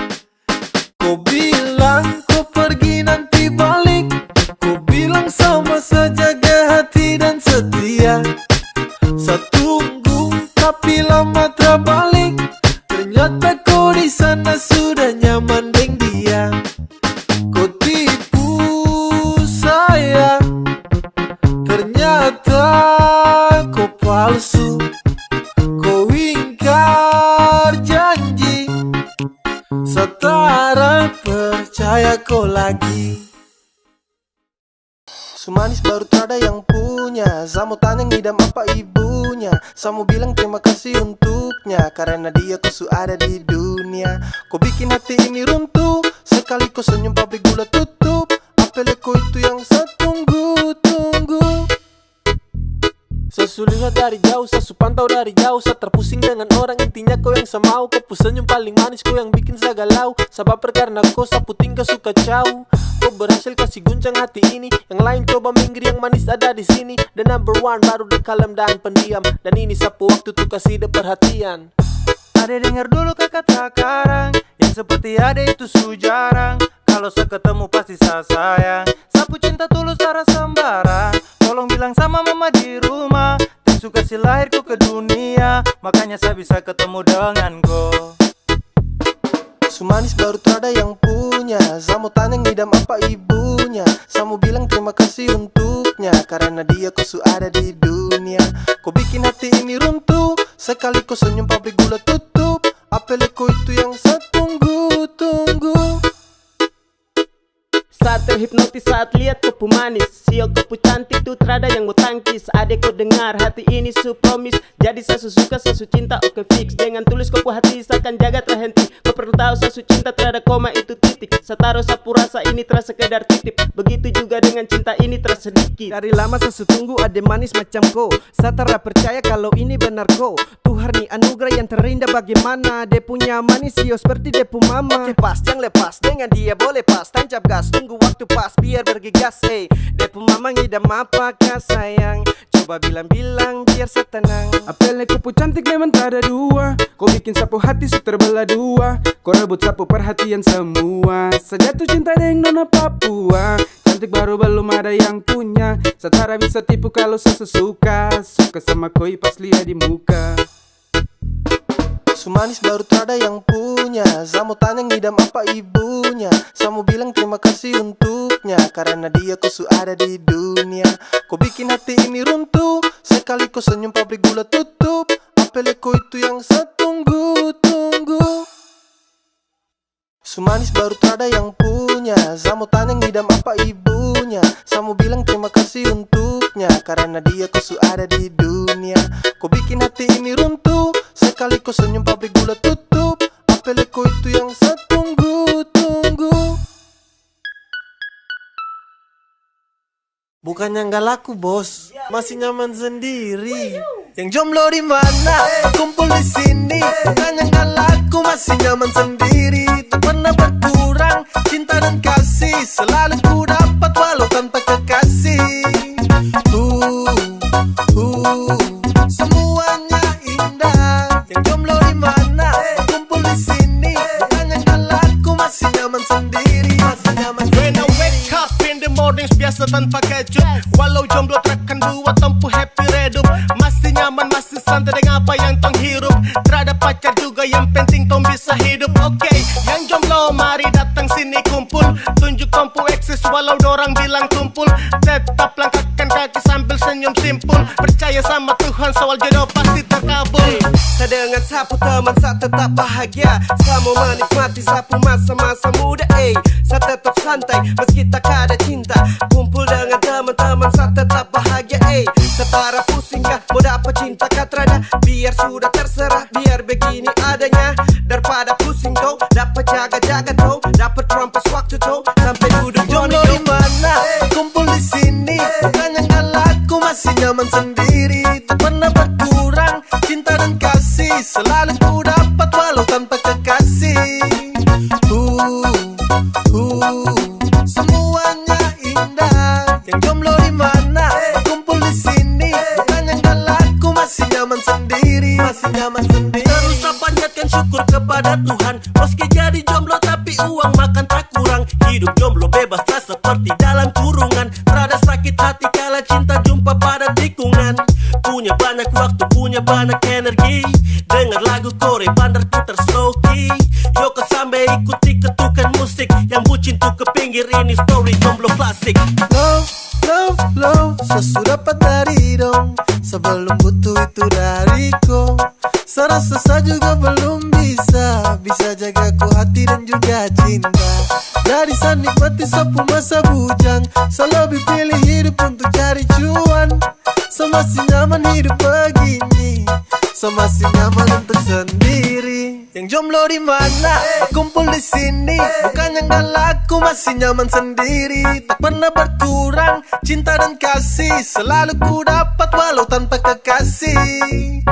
Kau bilang kau pergi nanti balik. Kau bilang sama saja jaga hati dan setia. Saya tunggu tapi lama terbalik. Ternyata kau di sana sudah nyaman deng dia. Kau tipu saya. Ternyata kau palsu. Kau ingkar janji. Setara percaya kau lagi. Sumanis baru ada yang punya. Saya mau tanya ngidam apa ibunya. Saya mau bilang terima kasih untuknya. Karena dia ku ada di dunia. Kau bikin hati ini runtuh. Sekali kau senyum pabrik gula tutup. Apel kau itu yang saya tunggu. Saya lihat dari jauh, saya pantau dari jauh. Saya terpusing dengan orang, intinya kau yang saya mau. Kau senyum paling manis, kau yang bikin saya galau. Saya baper karena kau sapu tinggal suka caw. Kau berhasil kasih guncang hati ini. Yang lain coba minggir, yang manis ada di sini. The number one baru the kalem dan pendiam. Dan ini sapu waktu tuh kasih de perhatian. Ade dengar dulu kakak takarang. Yang seperti ade itu su jarang. Kalau saya ketemu pasti saya sayang. Sapu cinta tulus cara sembarang. Tolong bilang sama mama di rumah. Tisu kasih lahirku ke dunia. Makanya saya bisa ketemu dengan kau. Sumanis baru ada yang punya. Saya mau tanya ngidam apa ibunya. Saya mau bilang terima kasih untuknya. Karena dia ku ada di dunia. Kau bikin hati ini runtuh. Sekali kau senyum pabrik gula tutup. Apel kau itu yang saya tunggu. Saat terhipnotis saat lihat kau manis. Sio kau cantik tuh terada yang mau tangkis. Adek kau dengar hati ini su promise. Jadi saya suka saya cinta oke fix. Dengan tulus kau hati saya akan jaga terhenti. Kau perlu tahu saya cinta terada koma itu titik. Saya taruh sapu rasa ini terasa sekedar titip. Begitu juga dengan cinta ini terasa sedikit. Dari lama saya tunggu ada manis macam kau. Saya tak percaya kalau ini benar kau. Tuhan nih anugerah yang terindah bagaimana. Dia punya manis yo seperti dia pu mama. Oke pas jangan lepas dengan dia boleh pas. Tancap gas tunggu waktu pas biar bergegas. Dia pu mama ngidam apakah sayang. Coba bilang-bilang biar saya tenang. Apelnya kau pu cantik memang tak ada dua. Kau bikin sapu hati su terbelah dua. Kau rebut sapu perhatian semua. Sejatuh cinta dengan nona Papua. Cantik baru belum ada yang punya. Setara bisa tipu kalau saya suka. Suka sama koi pas lihat di muka. Sumanis baru ada yang punya. Saya mau tanya ngidam apa ibunya. Saya mau bilang terima kasih untuknya. Karena dia ku ada di dunia. Kau bikin hati ini runtuh. Sekali kau senyum pabrik gula tutup. Apel kau itu yang saya tunggu. Sumanis baru ada yang punya. Saya mau tanya ngidam apa ibunya. Saya mau bilang terima kasih untuknya. Karena dia ku ada di dunia. Kau bikin hati ini runtuh. Sekali kau senyum pabrik gula tutup. Apel kau itu yang saya tunggu. Bukannya nggak laku bos, masih nyaman sendiri. Yang jomblo di mana? Kumpul di sini. Bukannya nggak laku, masih nyaman sendiri. Tak pernah berkurang cinta dan kasih. Selalu ku dapat walau tanpa kekasih. Ku When I wake up in the mornings biasa tanpa kecut. Walau jomblo takkan buat tempuh happy redup. Masih nyaman, masih santai dengan apa yang tong hirup. Terada pacar juga yang penting tong bisa hidup. Oke, yang jomblo mari datang sini kumpul. Tunjuk tompu eksis walau dorang bilang tumpul. Tetap langkahkan kaki sambil senyum simpul. Percaya sama Tuhan soal jodoh pasti terkabul. Saya dengan sapu teman saya tetap bahagia. Saya mau menikmati sapu masa-masa muda. Saya tetap santai meski tak ada cinta. Kumpul dengan teman-teman saya tetap bahagia. Setara pusing kah mau dapat cinta katrada. Biar sudah terserah, biar begini adanya. Daripada pusing tau, dapat jaga-jaga tau. Dapat rampas waktu tau, sampai duduk jomblo di mana? Kumpul di sini, bukan yang galakku masih nyaman sendiri. Tak pernah berkurang cinta dan kasih. Selalu ku dapat walau tanpa kekasih. Semuanya indah. Yang jomblo di mana? Kumpul di sini, bukan yang galakku masih nyaman sendiri. Masih nyaman sendiri. Terus panjatkan syukur kepada Tuhan. Meski jadi jomblo tapi uang makan tak kurang. Hidup jomblo bebas tak seperti dalam kurungan. Terada sakit hati kala cinta jumpa pada tikungan. Punya banyak waktu, punya banyak energi. Dengar lagu Korea bandar putar slow key. Yoko sampai ikuti ketukan musik. Yang bucin tuh ke pinggir ini story jomblo klasik. Love, love, love, sesudah dapat dari dong. Sebelum butuh itu dariku. Serasa saya juga belum bisa jaga ku hati dan juga cinta. Jadi saya nikmati sapu masa bujang. Saya lebih pilih hidup untuk cari cuan. Saya masih nyaman hidup begini. Saya masih nyaman untuk sendiri. Yang jomblo di mana? Kumpul di sini. Bukan yang galakku masih nyaman sendiri. Tak pernah berkurang cinta dan kasih. Selalu ku dapat walau tanpa kekasih.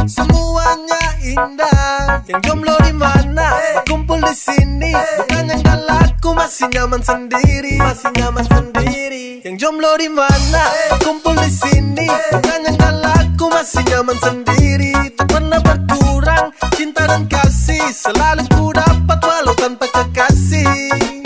Semuanya indah. Yang jomblo di mana? Kumpul di sini. Bukan yang galakku masih nyaman sendiri. Masih nyaman sendiri. Yang jomblo di mana? Kumpul di sini. Bukan yang galakku masih nyaman sendiri. Tak pernah berkurang cinta dan kasih. Selalu ku dapat walau tanpa kekasih.